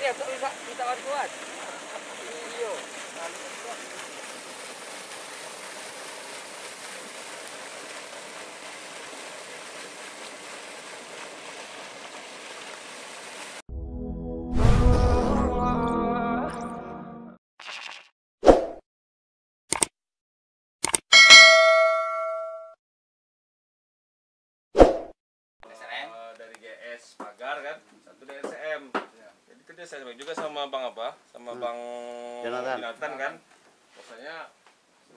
dia tuh kita kuat. Iyo. Dari GS Pagar kan, satu dari SCM. Jadi kerja saya juga sama Bang apa? Sama Bang Jonathan kan. Maksudnya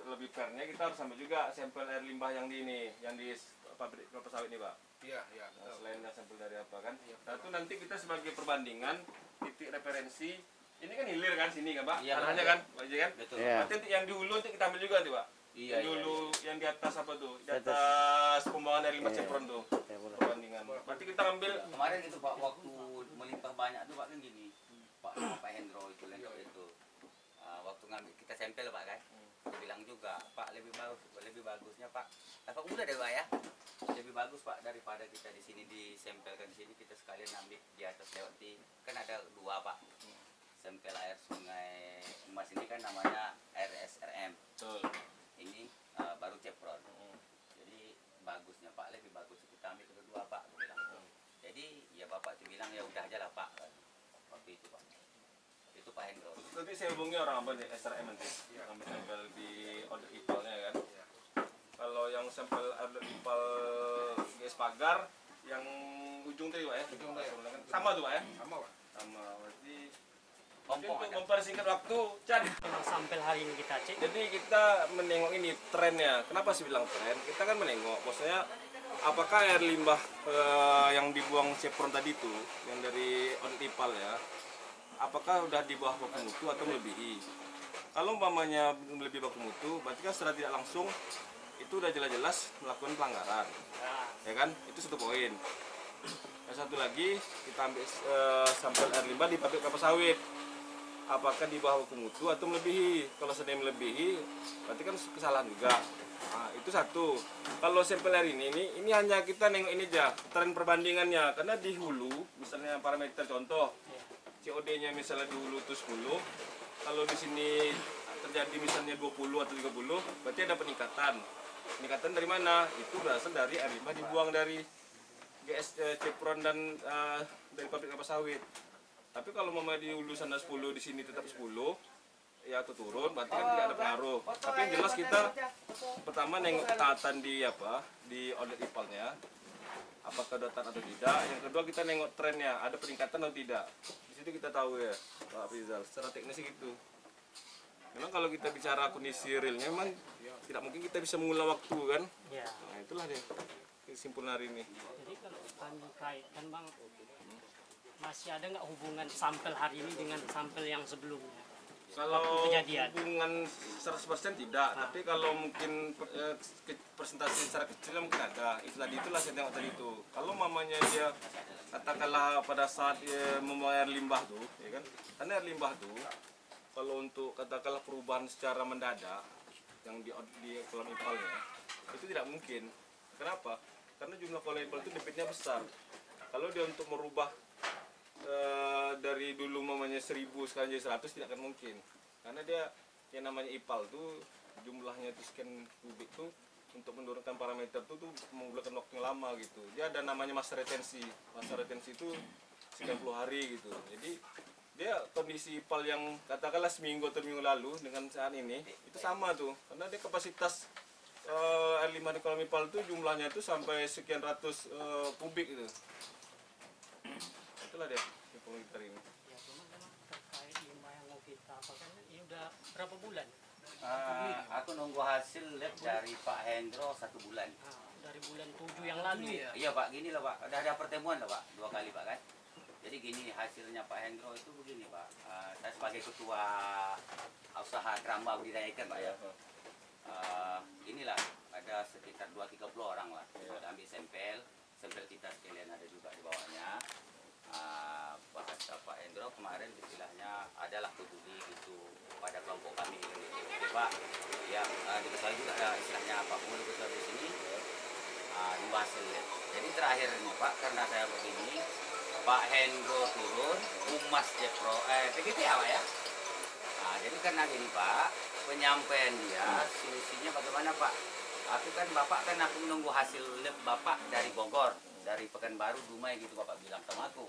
lebih fairnya kita harus sampai juga sampel air limbah yang di ini, yang di pabrik kelapa sawit ini, Pak. Iya, iya. Nah, selain sampel dari apa kan? Nah, itu nanti kita sebagai perbandingan titik referensi. Ini kan hilir kan sini kan, Pak? Iya, Tanahnya iya. kan, Pak Haji kan? Betul. Nanti yang di hulu nanti kita ambil juga nanti, Pak. Iya, Yang dulu yang di atas apa tuh? Di atas pembuangan air limbah Cepron tuh. Perbandingan. Berarti kita ambil Kemarin itu Pak, waktu melimpah banyak tuh Pak kan gini, Pak Hendro itu lengkap itu. Waktu ngambil kita sampel Pak kan, dia bilang juga Pak lebih bagusnya Pak. Apa udah deh Pak ya? Lebih bagus Pak daripada kita di sini disampelkan di sini, kita sekalian ambil di atas lewat di kan ada dua Pak. Sampel air sungai Emas ini kan namanya RSRM. betul. Ini baru Cepron. Jadi bagusnya Pak, lebih bagus kita ambil kedua Pak. Jadi ya Bapak itu bilang ya udah aja lah Pak. Waktu itu Pak. Itu Pak Hendro. Nanti saya hubungi orang apa nih SRM nanti. Ambil sampel di order ipalnya kan. Kalau yang sampel order ipal GS Pagar yang ujung tadi Pak ya. Ujung tadi. Sama tuh Pak ya. Sama, Pak. Sama. Berarti Kompong untuk ada. mempersingkat waktu, Chan. Sampel hari ini kita cek. Jadi kita menengok ini trennya. Kenapa sih bilang tren? Kita kan menengok, maksudnya apakah air limbah yang dibuang Cepron tadi itu, yang dari audit ipal ya, apakah udah di bawah baku mutu atau melebihi? Kalau umpamanya melebihi baku mutu, berarti kan secara tidak langsung itu udah jelas-jelas melakukan pelanggaran, ya kan? Itu satu poin. Yang satu lagi kita ambil sampel air limbah di pabrik kelapa sawit. Apakah di bawah baku mutu atau melebihi? Kalau sedang melebihi, berarti kan kesalahan juga. Nah, itu satu. Kalau sampel air ini hanya kita nengok ini aja, tren perbandingannya. Karena di hulu, misalnya parameter contoh, COD-nya misalnya di hulu itu 10, kalau di sini terjadi misalnya 20 atau 30, berarti ada peningkatan. Peningkatan dari mana? Itu berasal dari air limbah dibuang dari GS Cepron dan dari pabrik kelapa sawit. Tapi kalau mama di hulu sana 10, di sini tetap 10, ya atau turun, berarti kan tidak ada pengaruh. Tapi yang jelas kita pertama nengok ketaatan di audit ipalnya, apakah udah taat atau tidak. Yang kedua kita nengok trennya, ada peningkatan atau tidak. Di situ kita tahu ya, Pak Rizal. Secara teknis gitu. Memang kalau kita bicara kondisi realnya, memang tidak mungkin kita bisa mengulang waktu kan. Ya. Nah itulah dia kesimpulan hari ini. Jadi kalau kami kaitkan Bang, masih ada nggak hubungan sampel hari ini dengan sampel yang sebelumnya? Kalau Kejadian. hubungan 100% tidak, tapi kalau mungkin presentasi secara kecil mungkin ada. Itu tadi itulah saya tengok tadi itu. Kalau mamanya dia katakanlah pada saat membuang air limbah tuh, ya kan? Karena air limbah tuh kalau untuk katakanlah perubahan secara mendadak yang di kolam ipalnya itu tidak mungkin. Kenapa? Karena jumlah kolam ipal itu debitnya besar. Kalau dia untuk merubah dari dulu mamanya 1000 sekarang jadi 100 tidak akan mungkin, karena dia yang namanya ipal tuh jumlahnya itu sekian kubik tuh untuk menurunkan parameter tuh membutuhkan waktu yang lama gitu. Dia ada namanya masa retensi itu 90 hari gitu. Jadi dia kondisi ipal yang katakanlah seminggu atau minggu lalu dengan saat ini itu sama tuh, karena dia kapasitas air limbah di kolam ipal tuh jumlahnya itu sampai sekian ratus kubik gitu. Itulah dia kita ini. Ya, cuma memang terkait limbah yang mau kita apakan ini udah berapa bulan? Aku nunggu hasil lab dari Pak Hendro 1 bulan. Dari bulan 7 yang lalu ya? Iya Pak, gini loh Pak, udah ada pertemuan loh Pak, 2 kali Pak kan. Jadi gini hasilnya Pak Hendro itu begini Pak. Saya sebagai ketua usaha keramba budidaya ikan Pak ya. Inilah ada sekitar 2-30 orang lah. Kita ambil sampel kita sekalian ada juga di bawahnya. Bahasa Pak Hendro kemarin istilahnya adalah peduli gitu pada kelompok kami ini. Oke Pak, ya di saya juga ada istilahnya Pak Pengurus besar di sini. Di hasil. Jadi terakhirnya Pak, karena saya begini, Pak Hendro turun, Humas Cepro, PGP apa ya? Nah, jadi karena gini Pak, penyampaian dia, solusinya bagaimana Pak? Bapak kan aku menunggu hasil lab Bapak dari Bogor, dari Pekanbaru, Dumai gitu Bapak bilang sama aku.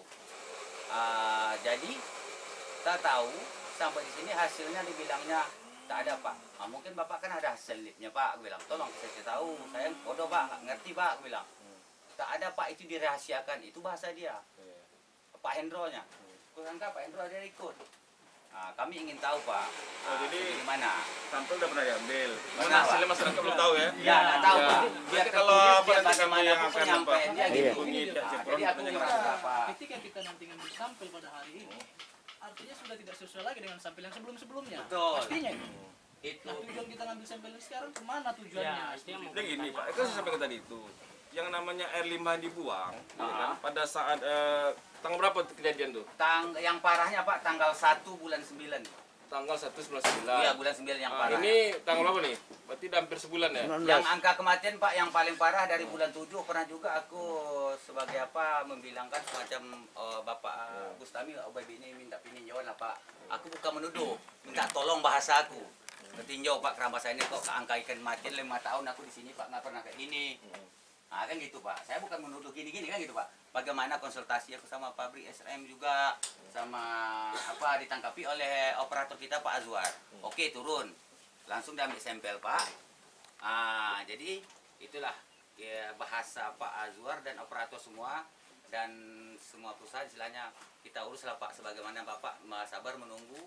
Jadi kita tahu sampai di sini hasilnya dibilangnya tak ada Pak. Mungkin Bapak kan ada hasil labnya Pak, aku bilang tolong saya tahu, saya bodoh Pak, ngerti Pak, aku bilang. Tak ada Pak, itu dirahasiakan, itu bahasa dia. Pak Hendro-nya. Kusangka Pak Hendro ada ikut. Nah, kami ingin tahu Pak. Jadi gimana? sampel udah pernah diambil. Pernah, Mana hasilnya Pak. masyarakat belum tahu ya? Ya, nggak tahu Ya. Pak. Biar Nanti kalau tertulis, apa biar nanti kami bagaimana yang pun akan penyampaian dia gitu. hubungi pihak Nah, Cepron jadi aku untuk merasa Pak. Ketika kita nanti ngambil sampel pada hari ini, artinya sudah tidak sesuai lagi dengan sampel yang sebelum-sebelumnya. Betul. Pastinya itu. Itu. Nah, tujuan kita ngambil sampel ini sekarang kemana tujuannya? Ya, itu yang mau Jadi gini Pak, itu saya sampaikan tadi itu. Yang namanya air limbah dibuang, ya kan? Ah. Pada saat tanggal berapa kejadian tuh? Yang parahnya Pak tanggal 1 bulan 9. Tanggal 1/9. Iya, bulan 9 yang parah. Ini tanggal berapa nih? Berarti udah hampir sebulan ya? Yang angka kematian Pak yang paling parah dari bulan 7 pernah juga aku sebagai apa membilangkan semacam Bapak Bustami OBB ini minta peninjauan lah Pak. Aku bukan menuduh, minta tolong bahasa aku. Petinjau Pak kerabat saya ini kok angka ikan mati 5 tahun aku di sini Pak nggak pernah kayak gini. Nah kan gitu Pak, saya bukan menuduh gini-gini kan gitu Pak. Bagaimana konsultasi aku sama pabrik SRM juga, sama apa ditangkapi oleh operator kita Pak Azwar. Oke turun, langsung diambil sampel Pak. Jadi itulah ya, bahasa Pak Azwar dan operator semua dan semua perusahaan istilahnya kita urus lah Pak. Sebagaimana Bapak sabar menunggu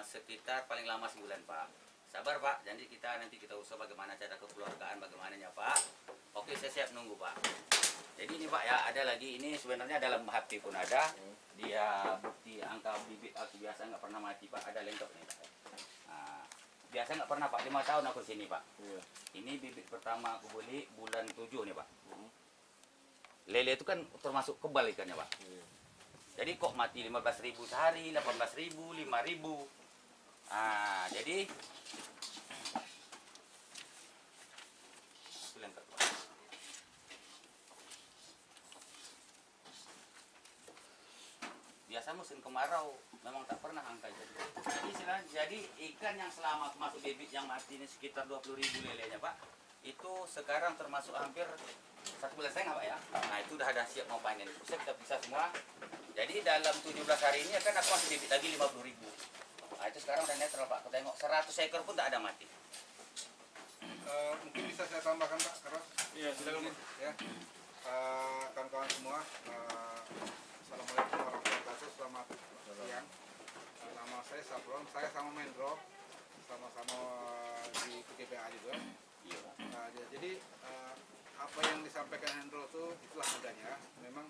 sekitar paling lama sebulan Pak. Sabar Pak, janji nanti kita usah bagaimana cara kekeluargaan, bagaimananya Pak. Oke, saya siap nunggu Pak. Jadi ini Pak ya, ada lagi ini sebenarnya dalam HP pun ada. Dia bukti angka bibit aku biasa nggak pernah mati Pak, ada lengkap nih Pak. Biasa nggak pernah Pak, 5 tahun aku sini Pak. Ini bibit pertama aku beli bulan 7 nih Pak. Lele itu kan termasuk kebal ikannya Pak. Jadi kok mati 15.000 sehari, 18.000, 5.000. Jadi biasa musim kemarau memang tak pernah angka jadi ikan yang selama masuk bibit yang mati ini sekitar 20.000 lelenya Pak, itu sekarang termasuk hampir 1 bulan setengah Pak ya. Nah itu udah ada siap mau panen, kita bisa semua. Jadi dalam 17 hari ini kan aku masih bibit lagi 50.000. Nah itu sekarang udah netral Pak, aku tengok 100 ekor pun tak ada mati. Mungkin bisa saya tambahkan Pak, karena Iya, silakan. ya kawan-kawan semua, assalamualaikum warahmatullahi wabarakatuh, selamat siang. Nama saya Sapron, saya sama Mendro, sama-sama di PGPA juga. Jadi apa yang disampaikan Hendro itulah adanya. Memang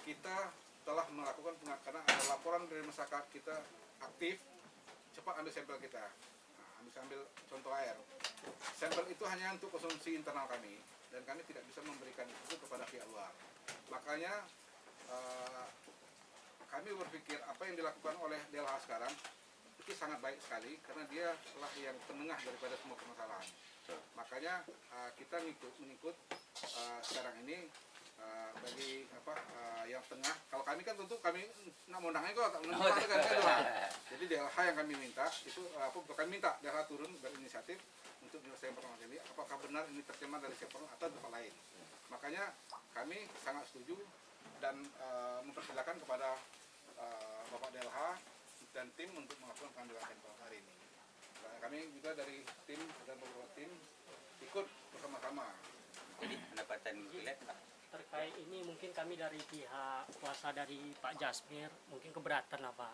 kita telah melakukan karena ada laporan dari masyarakat kita aktif, cepat ambil sampel kita. Ambil contoh air. Sampel itu hanya untuk konsumsi internal kami dan kami tidak bisa memberikan itu kepada pihak luar. Makanya kami berpikir apa yang dilakukan oleh DLH sekarang itu sangat baik sekali karena dia telah yang penengah daripada semua permasalahan. Makanya kita mengikut sekarang ini bagi yang tengah. Kalau kami kan tentu kami nggak mau nangis kok, jadi DLH yang kami minta itu kami minta DLH turun berinisiatif untuk menyelesaikan permasalahan ini. Apakah benar ini tercemar dari Cepron atau tempat lain? Makanya kami sangat setuju dan mempersilakan kepada Bapak DLH dan tim untuk melakukan pengambilan sampel hari ini. Kami juga dari tim dan beberapa tim ikut bersama-sama. Jadi pendapatan lab Terkait ini mungkin kami dari pihak kuasa dari Pak Jasmir mungkin keberatan lah Pak.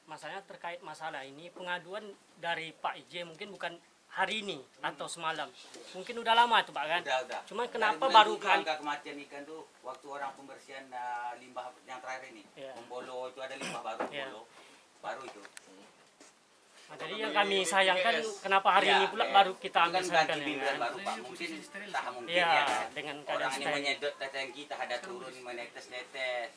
Masalahnya terkait masalah ini pengaduan dari Pak IJ mungkin bukan hari ini atau semalam. Mungkin udah lama tuh Pak kan? udah. Cuma kenapa Dari bulan baru 7 kali angka kematian ikan tuh waktu orang pembersihan limbah yang terakhir ini. Iya. Membolo itu ada limbah baru Iya. Membolo. Baru itu. Nah, jadi yang kami sayangkan kenapa hari ini pula baru kita ambil kan ganti sampelnya bibit kan? baru Pak. Mungkin tak mungkin Iya, ya kan. dengan keadaan Orang ini steril. menyedot tangki tak ada turun menetes-netes.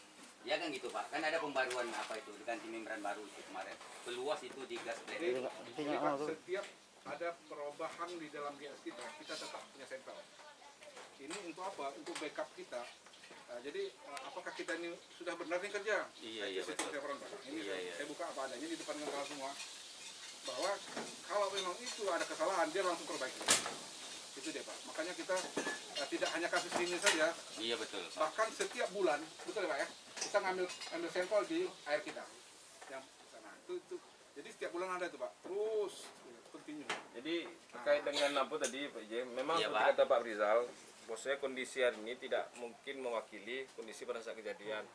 Ya kan gitu Pak. Kan ada pembaruan apa itu ganti membran baru itu kemarin. Peluas itu di gas blender. Jadi Pak, setiap ada perubahan di dalam gas kita tetap punya sampel. Ini untuk apa? Untuk backup kita. Jadi apakah kita ini sudah benar nih kerja? Iya, Sistem betul. Chevron, Pak. Ini Iya. saya buka apa adanya di depan kalian semua. Bahwa kalau memang itu ada kesalahan, dia langsung perbaiki. Itu dia, Pak. Makanya kita tidak hanya kasus ini saja, Iya betul. Pak. bahkan setiap bulan, betul ya Pak ya, kita ngambil sampel di air kita. Yang sana. Itu. Jadi setiap bulan ada itu Pak. Terus continue. Jadi terkait dengan apa tadi Pak J, memang Iya, seperti Pak. kata Pak Rizal, bosnya kondisi hari ini tidak mungkin mewakili kondisi pada saat kejadian.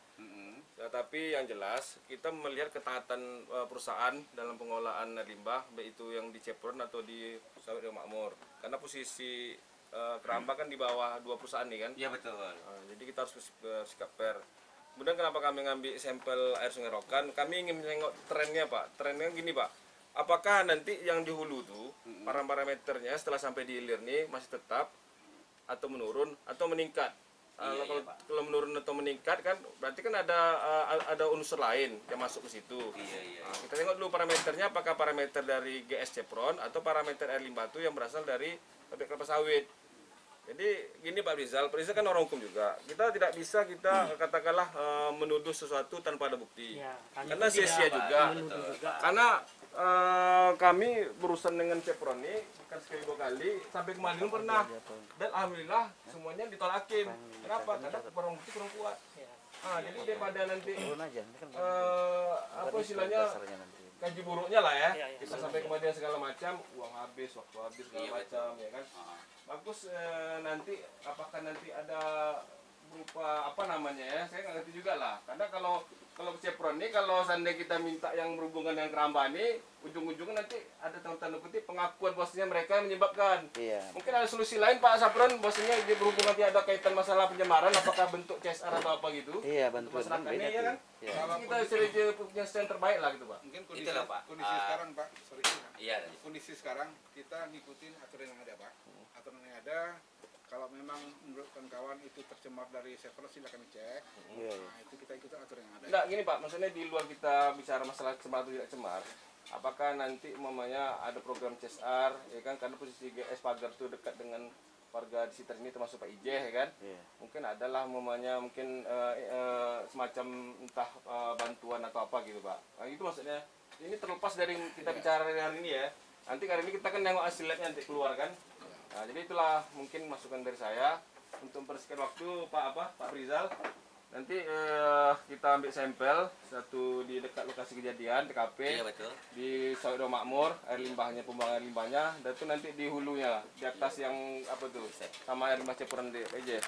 Tetapi yang jelas kita melihat ketaatan perusahaan dalam pengelolaan limbah, baik itu yang di Chevron atau di Sawit Makmur. Karena posisi Keramba kan di bawah dua perusahaan nih kan. Iya betul. Jadi kita harus bersikap fair. Kemudian kenapa kami ngambil sampel air Sungai Rokan? Kami ingin menengok trennya Pak. Trennya gini Pak. Apakah nanti yang di hulu tuh parameternya setelah sampai di hilir nih masih tetap atau menurun atau meningkat? Kalau menurun atau meningkat kan berarti kan ada unsur lain yang masuk ke situ. Iya. Nah, kita tengok dulu parameternya, apakah parameter dari GS Chevron atau parameter air limbah itu yang berasal dari pabrik kelapa sawit. Jadi gini Pak Rizal kan orang hukum juga. Kita tidak bisa katakanlah menuduh sesuatu tanpa ada bukti. Ya, kami Karena tidak sia-sia juga. menuduh juga. Karena kami berurusan dengan Chevron ini bukan sekali dua kali, sampai kemarin pun pernah. Dan alhamdulillah semuanya ditolak hakim. Kenapa? Karena barang bukti kurang kuat. Ya. Nah, jadi daripada nanti apa istilahnya kaji buruknya lah ya. Iya. Kita sampai kemudian segala macam, uang habis, waktu habis segala macam ya kan. Bagus nanti apakah nanti ada berupa apa namanya ya, saya nggak ngerti juga lah. Karena kalau Chevron ini kalau seandainya kita minta yang berhubungan dengan Keramba ini, ujung-ujungnya nanti ada tanda kutip pengakuan bosnya mereka yang menyebabkan. Iya. Mungkin ada solusi lain Pak Sapron, bosnya dia berhubungan tidak ada kaitan masalah pencemaran, apakah bentuk CSR atau apa gitu. Iya, bantuan Masyarakat beda ini ya kan. tuh. Iya. Kalau Kita punya yang terbaik lah gitu Pak. mungkin Itulah, Pak. kondisi sekarang Pak, sorry. Iya. Kondisi sekarang kita ngikutin aturan yang ada Pak. Aturan yang ada, kalau memang menurut kawan-kawan itu tercemar dari Chevron silakan dicek. Iya. Nah, itu kita ikuti aturan yang ada. Enggak gini Pak, maksudnya di luar kita bicara masalah cemar atau tidak cemar, apakah nanti umpamanya ada program CSR ya kan, karena posisi GS Pagar itu dekat dengan warga di sekitar ini termasuk Pak IJ ya kan. Iya. Mungkin adalah umpamanya mungkin semacam entah bantuan atau apa gitu Pak. Nah, itu maksudnya ini terlepas dari kita bicara hari ini ya. Nanti hari ini kita kan nengok hasil labnya nanti keluar kan. Nah, jadi itulah mungkin masukan dari saya untuk mempersingkat waktu Pak Rizal. Nanti kita ambil sampel satu di dekat lokasi kejadian TKP. Iya betul. Di Sawit Makmur, air limbahnya, pembuangan air limbahnya, dan itu nanti di hulunya, di atas yang apa tuh, sama air limbah Chevron di PJ.